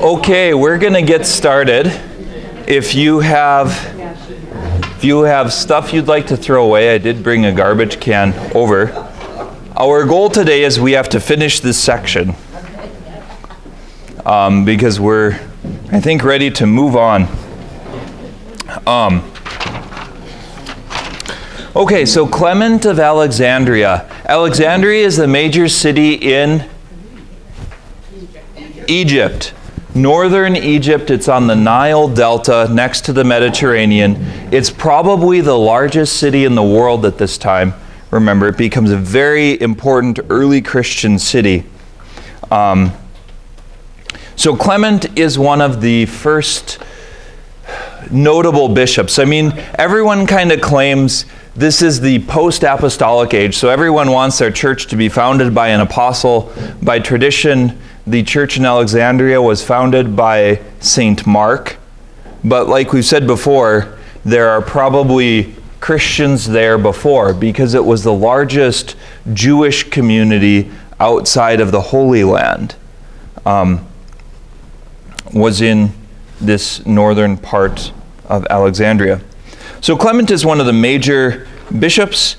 Okay, we're going to get started. If you have stuff you'd like to throw away, I did bring a garbage can over. Our goal today is we have to finish this section because we're, I think, ready to move on. Okay, so Clement of Alexandria. Alexandria is the major city in Egypt. Northern Egypt. It's on the Nile Delta next to the Mediterranean. It's probably the largest city in the world at this time. Remember, it becomes a very important early Christian city. So Clement is one of the first notable bishops. I mean, everyone kind of claims this is the post-apostolic age, so everyone wants their church to be founded by an apostle. By tradition, the church in Alexandria was founded by Saint Mark, but like we've said before, there are probably Christians there before because it was the largest Jewish community outside of the Holy Land. Was in this northern part of Alexandria. So Clement is one of the major bishops.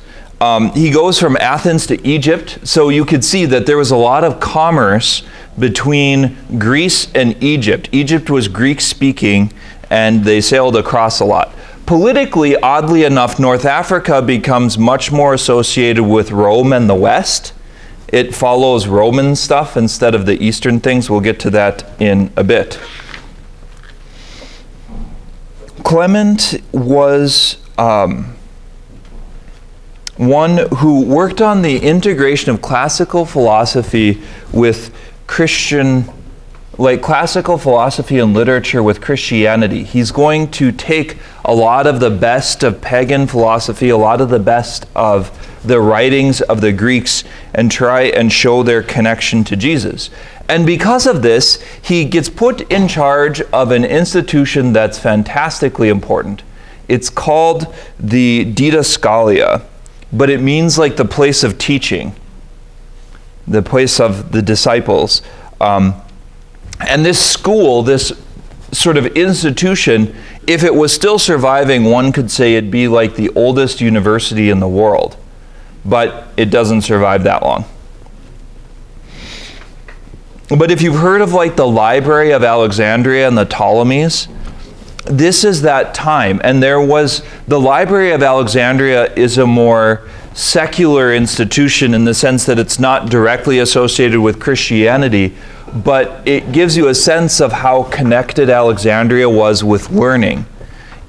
He goes from Athens to Egypt, so you could see that there was a lot of commerce between Greece and Egypt. Egypt was Greek-speaking, and they sailed across a lot. Politically, oddly enough, North Africa becomes much more associated with Rome and the West. It follows Roman stuff instead of the Eastern things. We'll get to that in a bit. Clement was one who worked on the integration of classical philosophy with Christian, like classical philosophy and literature with Christianity. He's going to take a lot of the best of pagan philosophy, a lot of the best of the writings of the Greeks, and try and show their connection to Jesus. And because of this, he gets put in charge of an institution that's fantastically important. It's called the Didascalia, but it means like the place of teaching, the place of the disciples. And this school, this sort of institution, if it was still surviving, one could say it'd be like the oldest university in the world. But it doesn't survive that long. But if you've heard of like the Library of Alexandria and the Ptolemies, this is that time. And there was, the Library of Alexandria is a more secular institution in the sense that it's not directly associated with Christianity, but it gives you a sense of how connected Alexandria was with learning.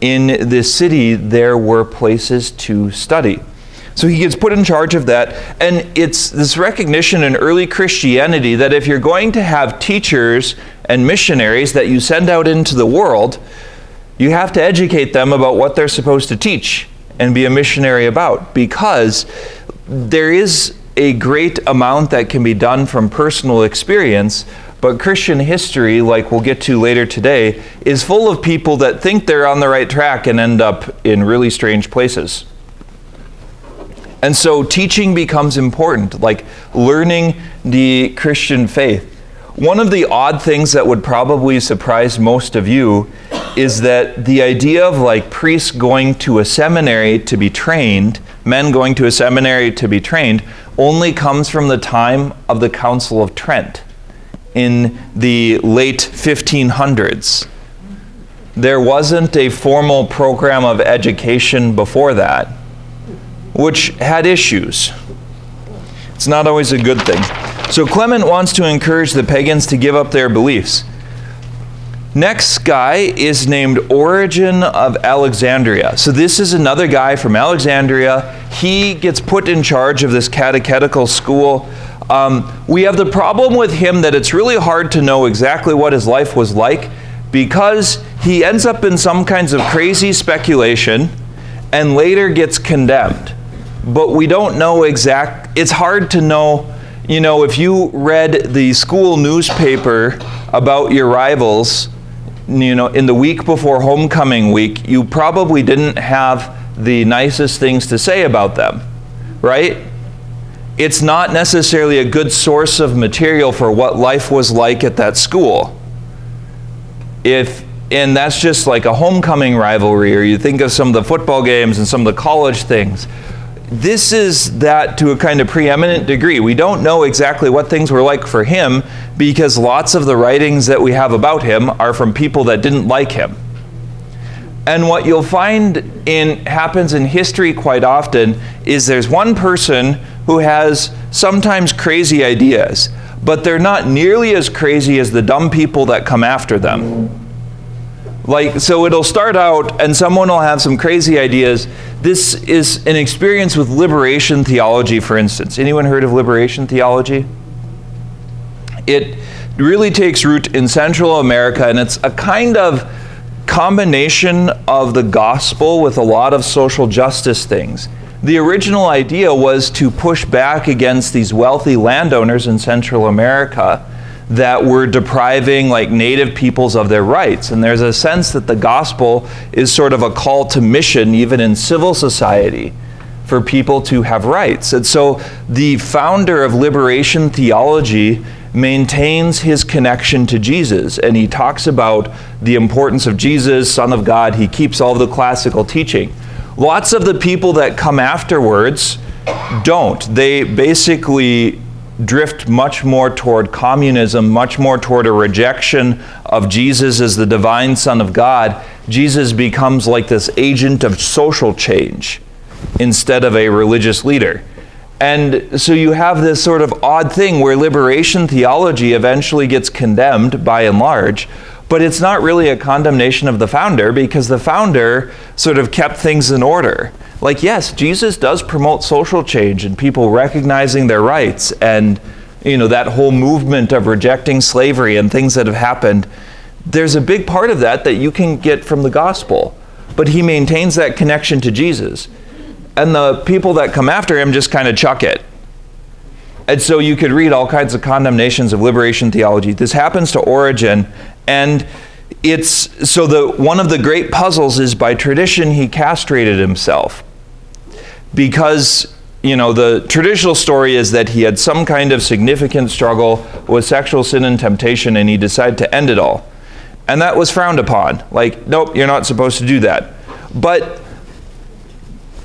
In this city, there were places to study. So he gets put in charge of that, and it's this recognition in early Christianity that if you're going to have teachers and missionaries that you send out into the world, you have to educate them about what they're supposed to teach and be a missionary about, because there is a great amount that can be done from personal experience, but Christian history, like we'll get to later today, is full of people that think they're on the right track and end up in really strange places. And so teaching becomes important, like learning the Christian faith. One of the odd things that would probably surprise most of you is that the idea of like priests going to a seminary to be trained, men going to a seminary to be trained, only comes from the time of the Council of Trent in the late 1500s. There wasn't a formal program of education before that, which had issues. It's not always a good thing. So Clement wants to encourage the pagans to give up their beliefs. Next guy is named Origen of Alexandria. So this is another guy from Alexandria. He gets put in charge of this catechetical school. We have the problem with him that it's really hard to know exactly what his life was like because he ends up in some kinds of crazy speculation and later gets condemned. But we don't know it's hard to know, if you read the school newspaper about your rivals, in the week before homecoming week, you probably didn't have the nicest things to say about them, right? it's not necessarily a good source of material for what life was like at that school. And that's just like a homecoming rivalry, or you think of some of the football games and some of the college things. This is that to a kind of preeminent degree. We don't know exactly what things were like for him, because lots of the writings that we have about him are from people that didn't like him. And what you'll find happens in history quite often is there's one person who has sometimes crazy ideas, but they're not nearly as crazy as the dumb people that come after them. So it'll start out and someone will have some crazy ideas. This is an experience with liberation theology, for instance. Anyone heard of liberation theology? It really takes root in Central America, and it's a kind of combination of the gospel with a lot of social justice things. The original idea was to push back against these wealthy landowners in Central America that were depriving native peoples of their rights. And there's a sense that the gospel is sort of a call to mission, even in civil society, for people to have rights. And so the founder of liberation theology maintains his connection to Jesus, and he talks about the importance of Jesus, Son of God. He keeps all of the classical teaching. Lots of the people that come afterwards don't. They basically drift much more toward communism, much more toward a rejection of Jesus as the divine Son of God. Jesus becomes like this agent of social change instead of a religious leader. And so you have this sort of odd thing where liberation theology eventually gets condemned by and large, but it's not really a condemnation of the founder, because the founder sort of kept things in order. Yes, Jesus does promote social change and people recognizing their rights, and that whole movement of rejecting slavery and things that have happened. There's a big part of that you can get from the gospel, but he maintains that connection to Jesus. And the people that come after him just kind of chuck it. And so you could read all kinds of condemnations of liberation theology. This happens to Origen, and one of the great puzzles is, by tradition he castrated himself. Because, the traditional story is that he had some kind of significant struggle with sexual sin and temptation, and he decided to end it all. And that was frowned upon. Nope, you're not supposed to do that. But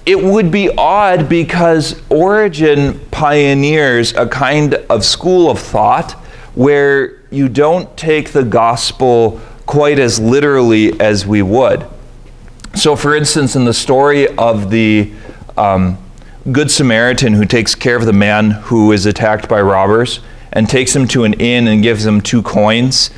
it would be odd, because Origen pioneers a kind of school of thought where you don't take the gospel quite as literally as we would. So, for instance, in the story of the Good Samaritan who takes care of the man who is attacked by robbers and takes him to an inn and gives him 2 coins,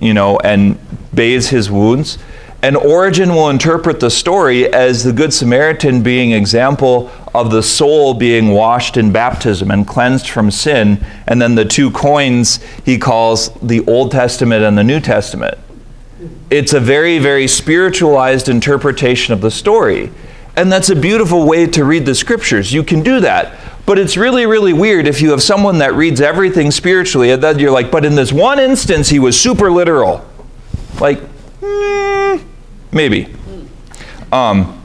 and bathes his wounds, and Origen will interpret the story as the Good Samaritan being an example of the soul being washed in baptism and cleansed from sin, and then the 2 coins he calls the Old Testament and the New Testament. It's a very, very spiritualized interpretation of the story. And that's a beautiful way to read the scriptures. You can do that. But it's really, really weird if you have someone that reads everything spiritually, and then you're like, but in this one instance, he was super literal. Maybe. I'm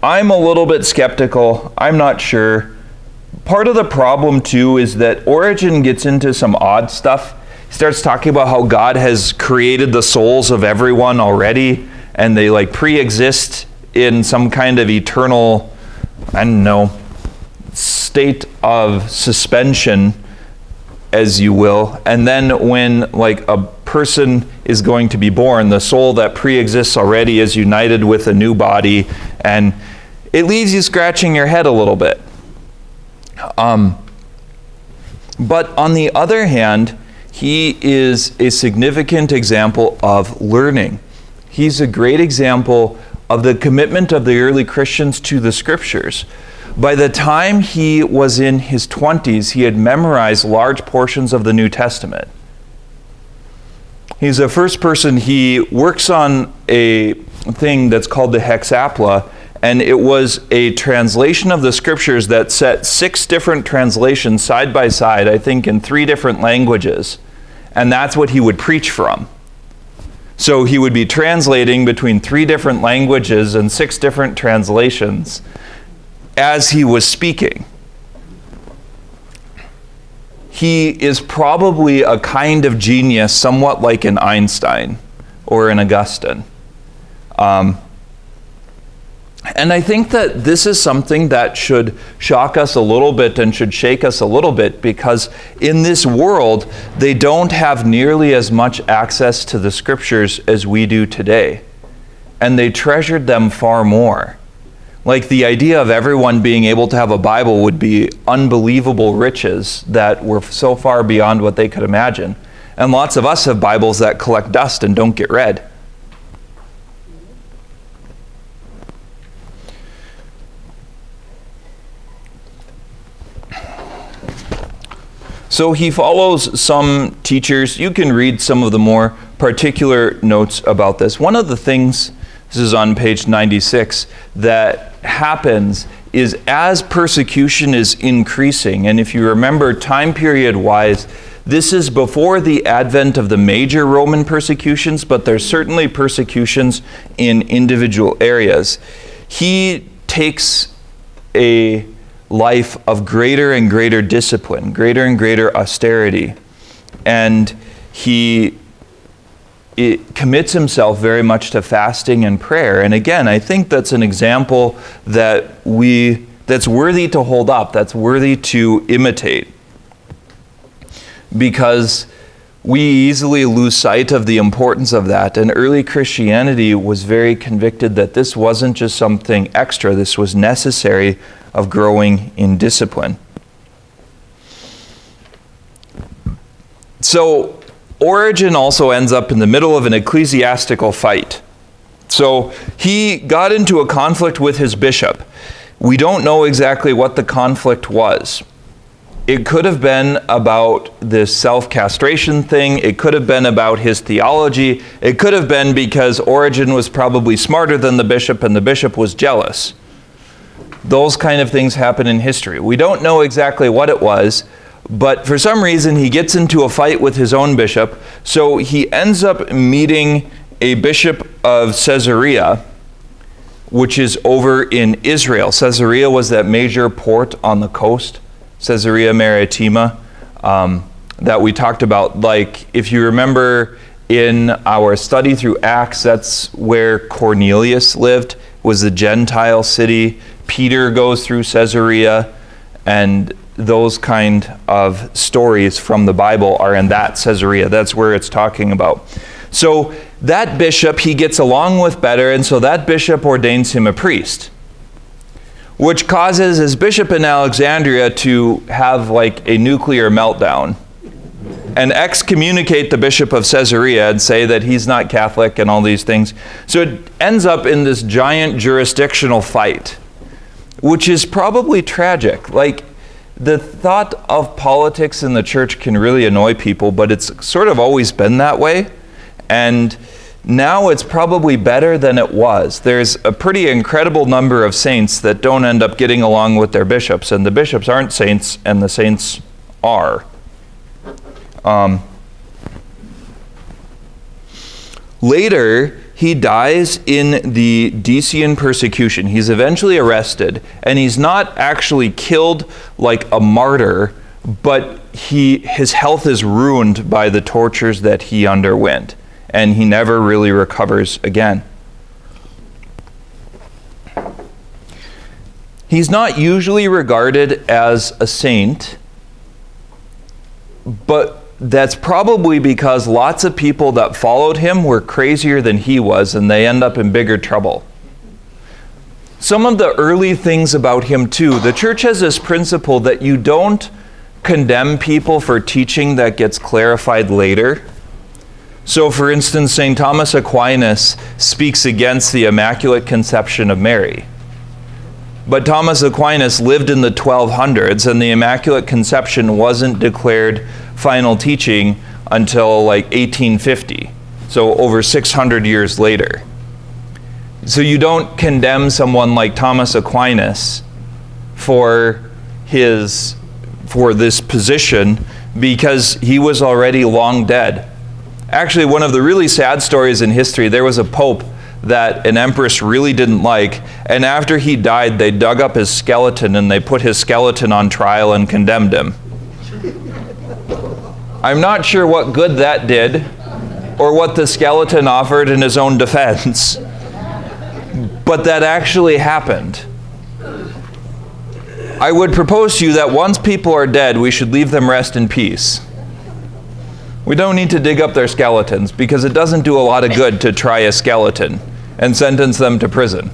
a little bit skeptical. I'm not sure. Part of the problem, too, is that Origen gets into some odd stuff. He starts talking about how God has created the souls of everyone already, and they pre-exist in some kind of eternal, state of suspension, as you will. And then when a person is going to be born, the soul that pre-exists already is united with a new body, and it leaves you scratching your head a little bit. But on the other hand, he is a significant example of learning. He's a great example of the commitment of the early Christians to the scriptures. By the time he was in his 20s, he had memorized large portions of the New Testament. He's the first person. He works on a thing that's called the Hexapla, and it was a translation of the scriptures that set 6 different translations side by side, I think in 3 different languages. And that's what he would preach from. So he would be translating between 3 different languages and 6 different translations as he was speaking. he is probably a kind of genius, somewhat like an Einstein or an Augustine. And I think that this is something that should shock us a little bit and should shake us a little bit, because in this world, they don't have nearly as much access to the scriptures as we do today. And they treasured them far more. Like, the idea of everyone being able to have a Bible would be unbelievable riches that were so far beyond what they could imagine. And lots of us have Bibles that collect dust and don't get read. So he follows some teachers. You can read some of the more particular notes about this. One of the things, this is on page 96, that happens is as persecution is increasing, and if you remember time period-wise, this is before the advent of the major Roman persecutions, but there's certainly persecutions in individual areas. He takes a life of greater and greater discipline, greater and greater austerity, and it commits himself very much to fasting and prayer. And again, I think that's an example that's worthy to hold up, that's worthy to imitate, because we easily lose sight of the importance of that. And early Christianity was very convicted that this wasn't just something extra, this was necessary of growing in discipline. So Origen also ends up in the middle of an ecclesiastical fight. So he got into a conflict with his bishop. We don't know exactly what the conflict was. It could have been about this self-castration thing. It could have been about his theology. It could have been because Origen was probably smarter than the bishop and the bishop was jealous. Those kind of things happen in history. We don't know exactly what it was, but for some reason he gets into a fight with his own bishop. So he ends up meeting a bishop of Caesarea, which is over in Israel. Caesarea was that major port on the coast, Caesarea Maritima, that we talked about. Like, if you remember in our study through Acts, that's where Cornelius lived, was a Gentile city. Peter goes through Caesarea, and those kind of stories from the Bible are in that Caesarea. That's where it's talking about. So that bishop he gets along with better, and so that bishop ordains him a priest, which causes his bishop in Alexandria to have like a nuclear meltdown and excommunicate the bishop of Caesarea and say that he's not Catholic and all these things. So it ends up in this giant jurisdictional fight, which is probably tragic. Like, the thought of politics in the church can really annoy people, but it's sort of always been that way. And now it's probably better than it was. There's a pretty incredible number of saints that don't end up getting along with their bishops, and the bishops aren't saints, and the saints are. Later, he dies in the Decian persecution. He's eventually arrested, and he's not actually killed like a martyr, but his health is ruined by the tortures that he underwent, and he never really recovers again. He's not usually regarded as a saint, but that's probably because lots of people that followed him were crazier than he was, and they end up in bigger trouble. Some of the early things about him too, the church has this principle that you don't condemn people for teaching that gets clarified later. So for instance, St. Thomas Aquinas speaks against the Immaculate Conception of Mary. But Thomas Aquinas lived in the 1200s, and the Immaculate Conception wasn't declared final teaching until like 1850, so over 600 years later. So you don't condemn someone like Thomas Aquinas for this position because he was already long dead. Actually, one of the really sad stories in history, there was a pope that an empress really didn't like, and after he died, they dug up his skeleton and they put his skeleton on trial and condemned him. I'm not sure what good that did, or what the skeleton offered in his own defense, but that actually happened. I would propose to you that once people are dead, we should leave them rest in peace. We don't need to dig up their skeletons, because it doesn't do a lot of good to try a skeleton and sentence them to prison.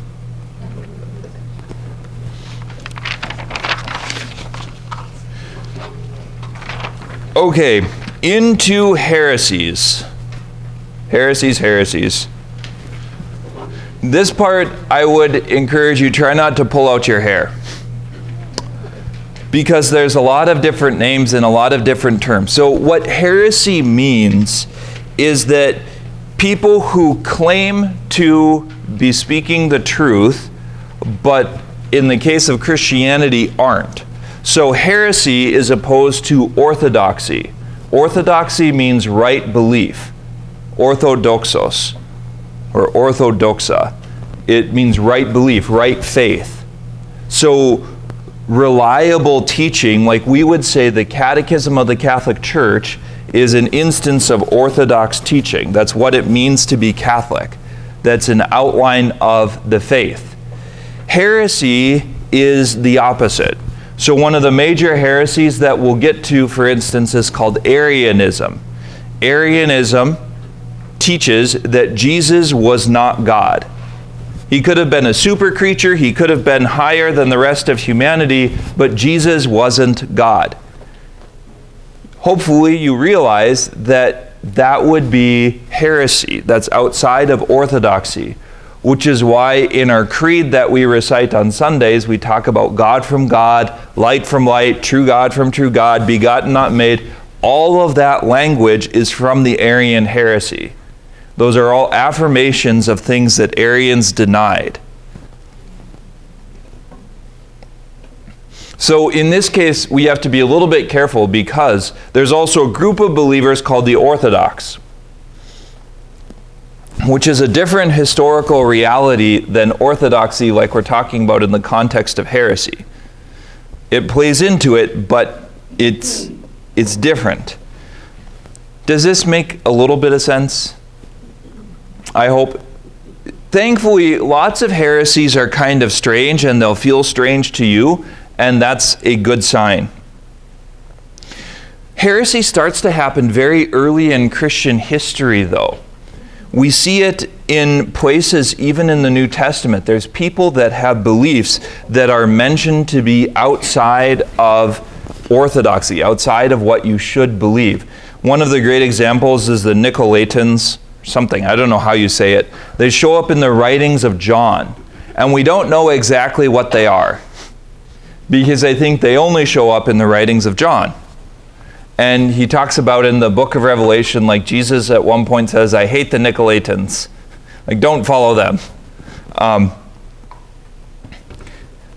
Okay, into heresies. Heresies. This part, I would encourage you, try not to pull out your hair, because there's a lot of different names and a lot of different terms. So what heresy means is that people who claim to be speaking the truth, but in the case of Christianity, aren't. So heresy is opposed to orthodoxy. Orthodoxy means right belief. Orthodoxos, or orthodoxa. It means right belief, right faith. So reliable teaching, like we would say the Catechism of the Catholic Church is an instance of orthodox teaching. That's what it means to be Catholic. That's an outline of the faith. Heresy is the opposite. So one of the major heresies that we'll get to, for instance, is called Arianism. Arianism teaches that Jesus was not God. He could have been a super creature, he could have been higher than the rest of humanity, but Jesus wasn't God. Hopefully you realize that that would be heresy. That's outside of orthodoxy, which is why in our creed that we recite on Sundays, we talk about God from God, light from light, true God from true God, begotten not made. All of that language is from the Arian heresy. Those are all affirmations of things that Arians denied. So in this case, we have to be a little bit careful, because there's also a group of believers called the Orthodox, which is a different historical reality than orthodoxy, like we're talking about in the context of heresy. It plays into it, but it's different. Does this make a little bit of sense? I hope. Thankfully, lots of heresies are kind of strange, and they'll feel strange to you, and that's a good sign. Heresy starts to happen very early in Christian history, though. We see it in places, even in the New Testament. There's people that have beliefs that are mentioned to be outside of orthodoxy, outside of what you should believe. One of the great examples is the Nicolaitans, something, I don't know how you say it. They show up in the writings of John, and we don't know exactly what they are, because I think they only show up in the writings of John. And he talks about in the book of Revelation, like Jesus at one point says, I hate the Nicolaitans. Like, don't follow them.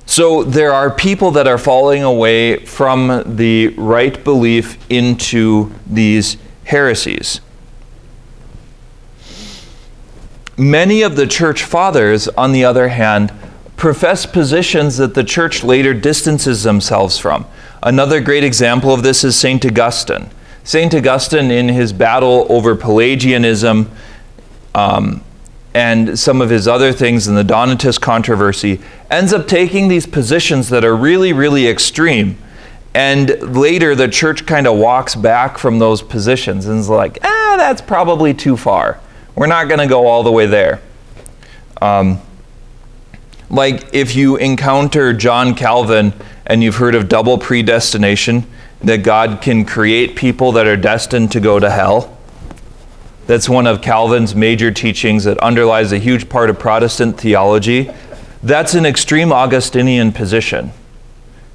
So there are people that are falling away from the right belief into these heresies. Many of the church fathers, on the other hand, profess positions that the church later distances themselves from. Another great example of this is St. Augustine. St. Augustine, in his battle over Pelagianism and some of his other things in the Donatist controversy, ends up taking these positions that are really, really extreme. And later the church kind of walks back from those positions and is like, that's probably too far. We're not going to go all the way there. Like if you encounter John Calvin and you've heard of double predestination, that God can create people that are destined to go to hell. That's one of Calvin's major teachings that underlies a huge part of Protestant theology. That's an extreme Augustinian position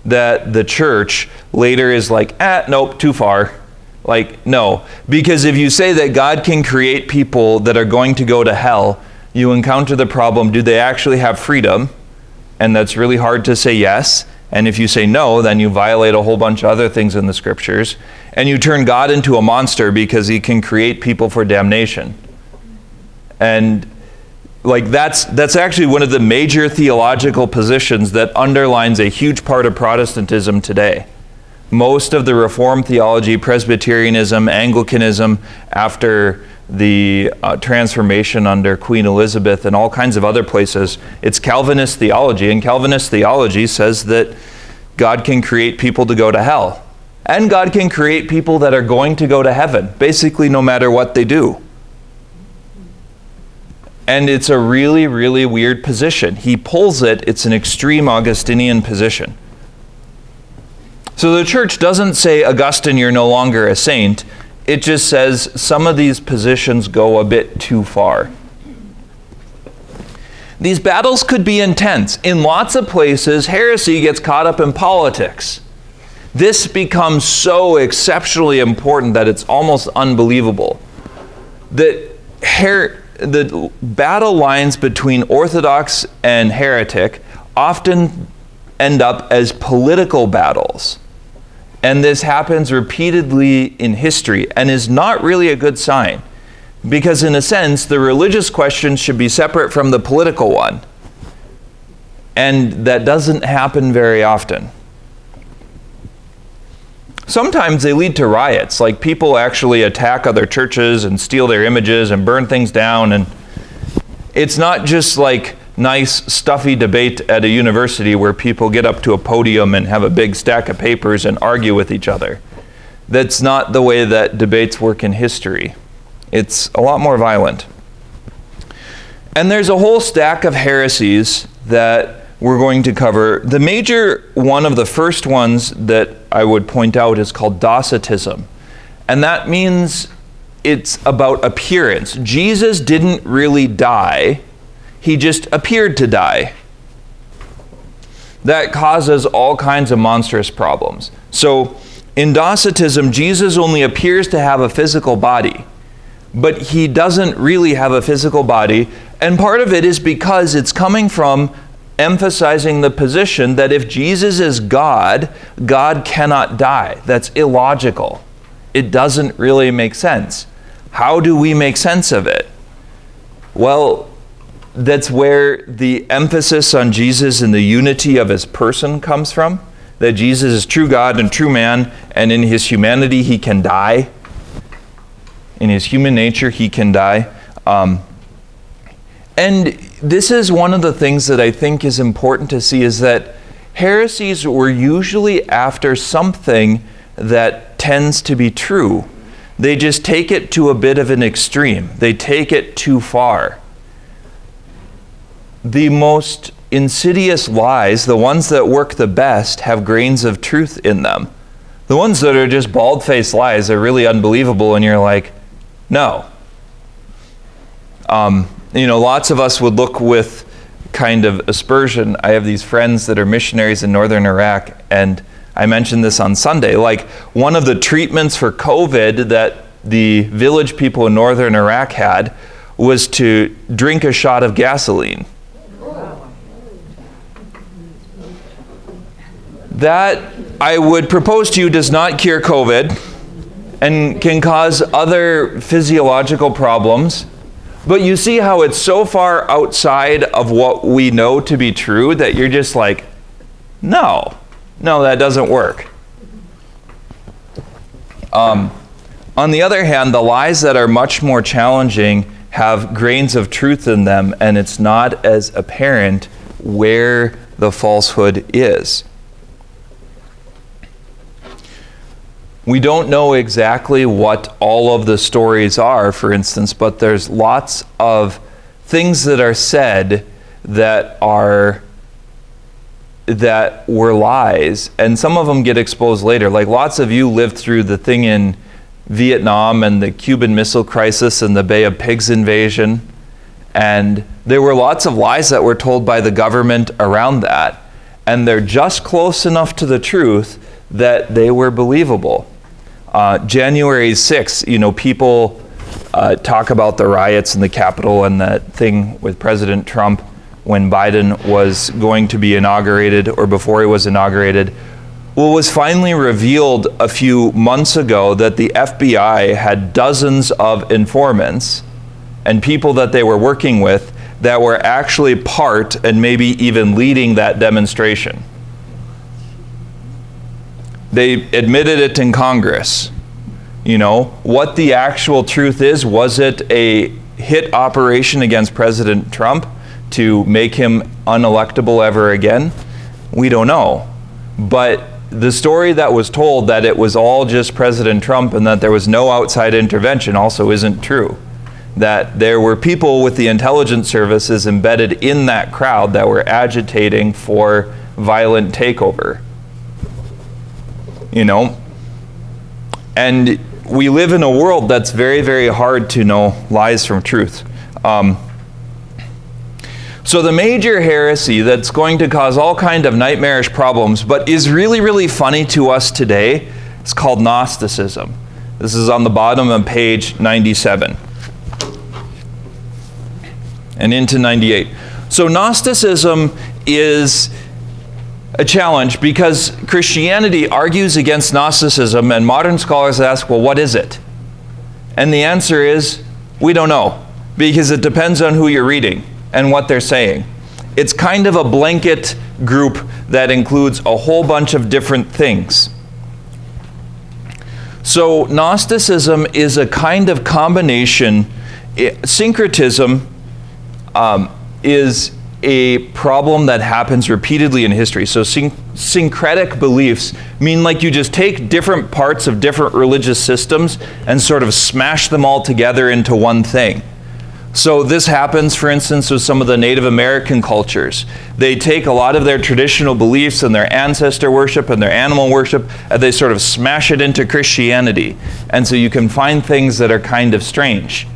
that the church later is like, nope, too far. Like, no. Because if you say that God can create people that are going to go to hell, you encounter the problem, do they actually have freedom? And that's really hard to say yes. And if you say no, then you violate a whole bunch of other things in the scriptures. And you turn God into a monster because he can create people for damnation. And like that's actually one of the major theological positions that underlines a huge part of Protestantism today. most of the Reformed theology, Presbyterianism, Anglicanism, after the transformation under Queen Elizabeth and all kinds of other places, it's Calvinist theology. And Calvinist theology says that God can create people to go to hell. And God can create people that are going to go to heaven, basically no matter what they do. And it's a really, really weird position. He pulls it, it's an extreme Augustinian position. So the church doesn't say, Augustine, you're no longer a saint. It just says some of these positions go a bit too far. These battles could be intense. In lots of places, heresy gets caught up in politics. This becomes so exceptionally important that it's almost unbelievable. The battle lines between Orthodox and heretic often end up as political battles. And this happens repeatedly in history and is not really a good sign. Because in a sense, the religious question should be separate from the political one. And that doesn't happen very often. Sometimes they lead to riots, like people actually attack other churches and steal their images and burn things down. And it's not just like nice, stuffy debate at a university where people get up to a podium and have a big stack of papers and argue with each other. That's not the way that debates work in history. It's a lot more violent. And there's a whole stack of heresies that we're going to cover. The major one of the first ones that I would point out is called Docetism. And that means it's about appearance. Jesus didn't really die. He just appeared to die. That causes all kinds of monstrous problems. So in Docetism, Jesus only appears to have a physical body, but he doesn't really have a physical body. And part of it is because it's coming from emphasizing the position that if Jesus is God, God cannot die. That's illogical. It doesn't really make sense. How do we make sense of it? Well, that's where the emphasis on Jesus and the unity of his person comes from. That Jesus is true God and true man, and in his humanity he can die. In his human nature he can die. And this is one of the things that I think is important to see, is that heresies were usually after something that tends to be true. They just take it to a bit of an extreme. They take it too far. The most insidious lies, the ones that work the best, have grains of truth in them. The ones that are just bald-faced lies are really unbelievable, and you're like, no. Lots of us would look with kind of aspersion. I have these friends that are missionaries in northern Iraq, and I mentioned this on Sunday. Like, one of the treatments for COVID that the village people in northern Iraq had was to drink a shot of gasoline. That, I would propose to you, does not cure COVID and can cause other physiological problems. But you see how it's so far outside of what we know to be true that you're just like, no, that doesn't work. On the other hand, the lies that are much more challenging have grains of truth in them, and it's not as apparent where the falsehood is. We don't know exactly what all of the stories are, for instance, but there's lots of things that are said that were lies, and some of them get exposed later. Like, lots of you lived through the thing in Vietnam and the Cuban Missile Crisis and the Bay of Pigs invasion, and there were lots of lies that were told by the government around that, and they're just close enough to the truth that they were believable. January 6th, people talk about the riots in the Capitol and that thing with President Trump when Biden was going to be inaugurated, or before he was inaugurated. Well, it was finally revealed a few months ago that the FBI had dozens of informants and people that they were working with that were actually part and maybe even leading that demonstration. They admitted it in Congress. You know, what the actual truth is, was it a hit operation against President Trump to make him unelectable ever again? We don't know. But the story that was told that it was all just President Trump and that there was no outside intervention also isn't true. That there were people with the intelligence services embedded in that crowd that were agitating for violent takeover. You know? And we live in a world that's very, very hard to know lies from truth. So the major heresy that's going to cause all kind of nightmarish problems, but is really, really funny to us today, is called Gnosticism. This is on the bottom of page 97 and into 98. So Gnosticism is a challenge because Christianity argues against Gnosticism, and modern scholars ask, well, what is it? And the answer is, we don't know, because it depends on who you're reading and what they're saying. It's kind of a blanket group that includes a whole bunch of different things. So Gnosticism is a kind of combination. Syncretism is a problem that happens repeatedly in history. So syncretic beliefs mean like you just take different parts of different religious systems and sort of smash them all together into one thing. So this happens, for instance, with some of the Native American cultures. They take a lot of their traditional beliefs and their ancestor worship and their animal worship, and they sort of smash it into Christianity. And so you can find things that are kind of strange.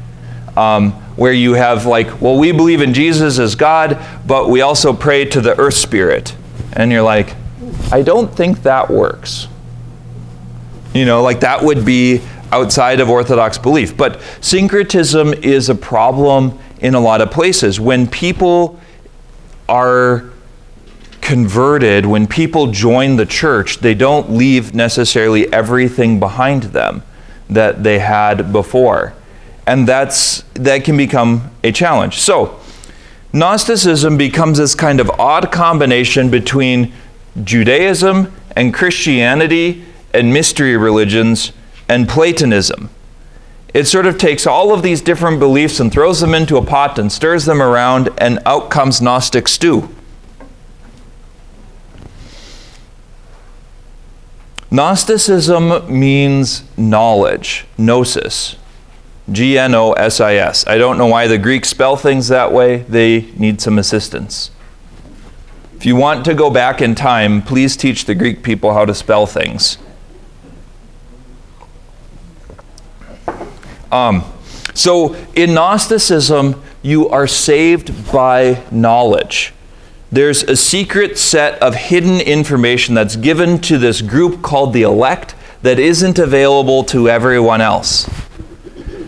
Where you have like, well, we believe in Jesus as God, but we also pray to the earth spirit. And you're like, I don't think that works. You know, like that would be outside of Orthodox belief. But syncretism is a problem in a lot of places. When people are converted, when people join the church, they don't leave necessarily everything behind them that they had before. And that can become a challenge. So, Gnosticism becomes this kind of odd combination between Judaism and Christianity and mystery religions and Platonism. It sort of takes all of these different beliefs and throws them into a pot and stirs them around, and out comes Gnostic stew. Gnosticism means knowledge, gnosis. G-N-O-S-I-S. I don't know why the Greeks spell things that way. They need some assistance. If you want to go back in time, please teach the Greek people how to spell things. So in Gnosticism, you are saved by knowledge. There's a secret set of hidden information that's given to this group called the elect that isn't available to everyone else.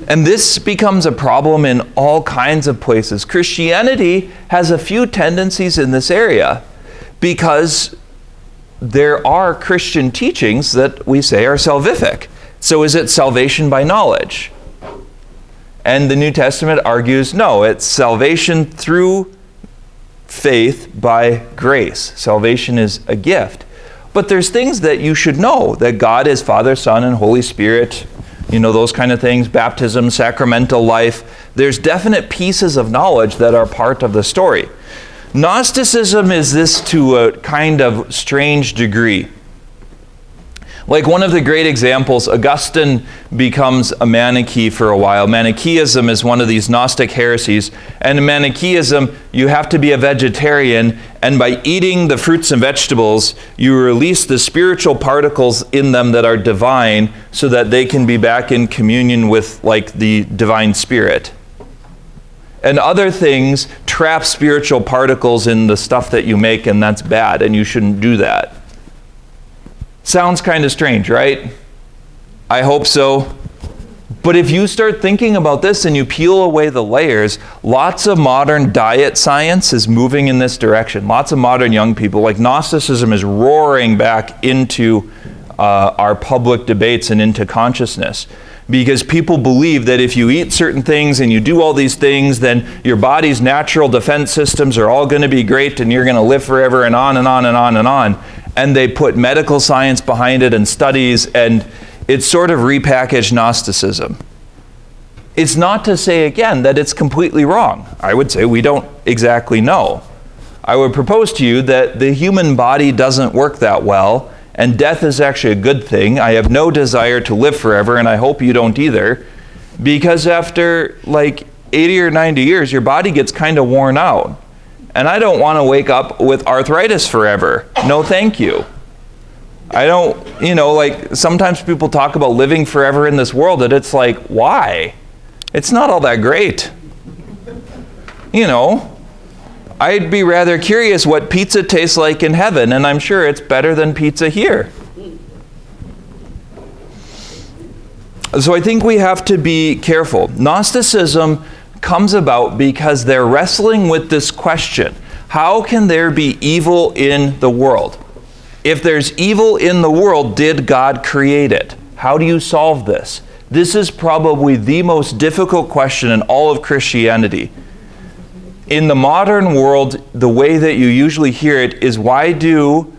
And this becomes a problem in all kinds of places. Christianity has a few tendencies in this area because there are Christian teachings that we say are salvific. So is it salvation by knowledge? And the New Testament argues, no, it's salvation through faith by grace. Salvation is a gift. But there's things that you should know, that God is Father, Son, and Holy Spirit, you know, those kind of things, baptism, sacramental life. There's definite pieces of knowledge that are part of the story. Gnosticism is this to a kind of strange degree. Like one of the great examples, Augustine becomes a Manichae for a while. Manichaeism is one of these Gnostic heresies. And in Manichaeism, you have to be a vegetarian, and by eating the fruits and vegetables, you release the spiritual particles in them that are divine so that they can be back in communion with like the divine spirit. And other things trap spiritual particles in the stuff that you make, and that's bad, and you shouldn't do that. Sounds kind of strange, right? I hope so. But if you start thinking about this and you peel away the layers, lots of modern diet science is moving in this direction. Lots of modern young people, like Gnosticism is roaring back into our public debates and into consciousness. Because people believe that if you eat certain things and you do all these things, then your body's natural defense systems are all going to be great and you're going to live forever and on and on and on and on. and they put medical science behind it and studies, and it's sort of repackaged Gnosticism. It's not to say, again, that it's completely wrong. I would say we don't exactly know. I would propose to you that the human body doesn't work that well, and death is actually a good thing. I have no desire to live forever, and I hope you don't either, because after like 80 or 90 years, your body gets kind of worn out. And I don't want to wake up with arthritis forever. No, thank you. I don't, like sometimes people talk about living forever in this world, and it's like, why? It's not all that great. I'd be rather curious what pizza tastes like in heaven, and I'm sure it's better than pizza here. So I think we have to be careful. Gnosticism comes about because they're wrestling with this question: how can there be evil in the world? If there's evil in the world, did God create it? How do you solve this? This is probably the most difficult question in all of Christianity. In the modern world, the way that you usually hear it is, why do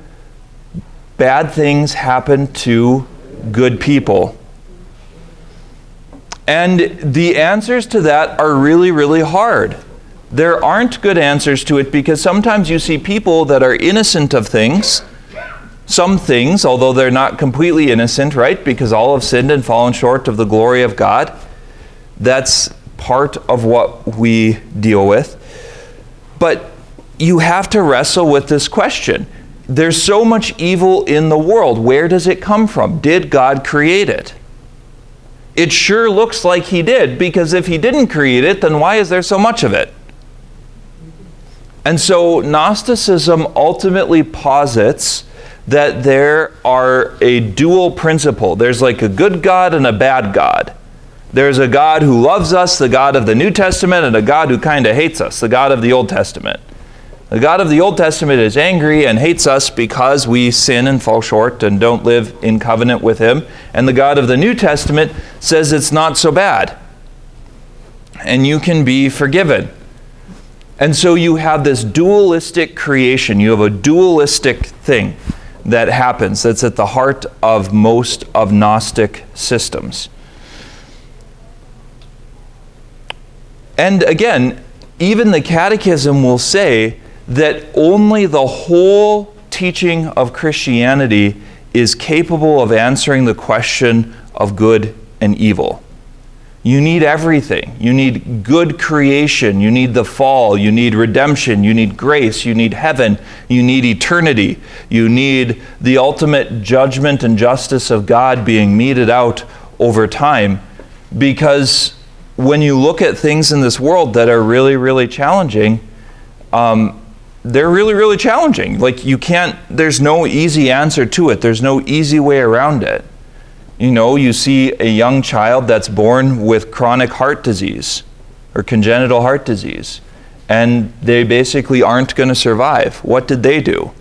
bad things happen to good people? And the answers to that are really, really hard. There aren't good answers to it, because sometimes you see people that are innocent of things, some things, although they're not completely innocent, right? Because all have sinned and fallen short of the glory of God. That's part of what we deal with. But you have to wrestle with this question. There's so much evil in the world. Where does it come from? Did God create it? It sure looks like He did, because if He didn't create it, then why is there so much of it? And so Gnosticism ultimately posits that there are a dual principle. There's like a good God and a bad God. There's a God who loves us, the God of the New Testament, and a God who kind of hates us, the God of the Old Testament. The God of the Old Testament is angry and hates us because we sin and fall short and don't live in covenant with Him. And the God of the New Testament says it's not so bad, and you can be forgiven. And so you have this dualistic creation. You have a dualistic thing that happens that's at the heart of most of Gnostic systems. And again, even the Catechism will say that only the whole teaching of Christianity is capable of answering the question of good and evil. You need everything. You need good creation. You need the fall. You need redemption. You need grace. You need heaven. You need eternity. You need the ultimate judgment and justice of God being meted out over time. Because when you look at things in this world that are really, really challenging, they're really, really challenging. Like there's no easy answer to it. There's no easy way around it. You see a young child that's born with chronic heart disease or congenital heart disease, and they basically aren't going to survive. What did they do?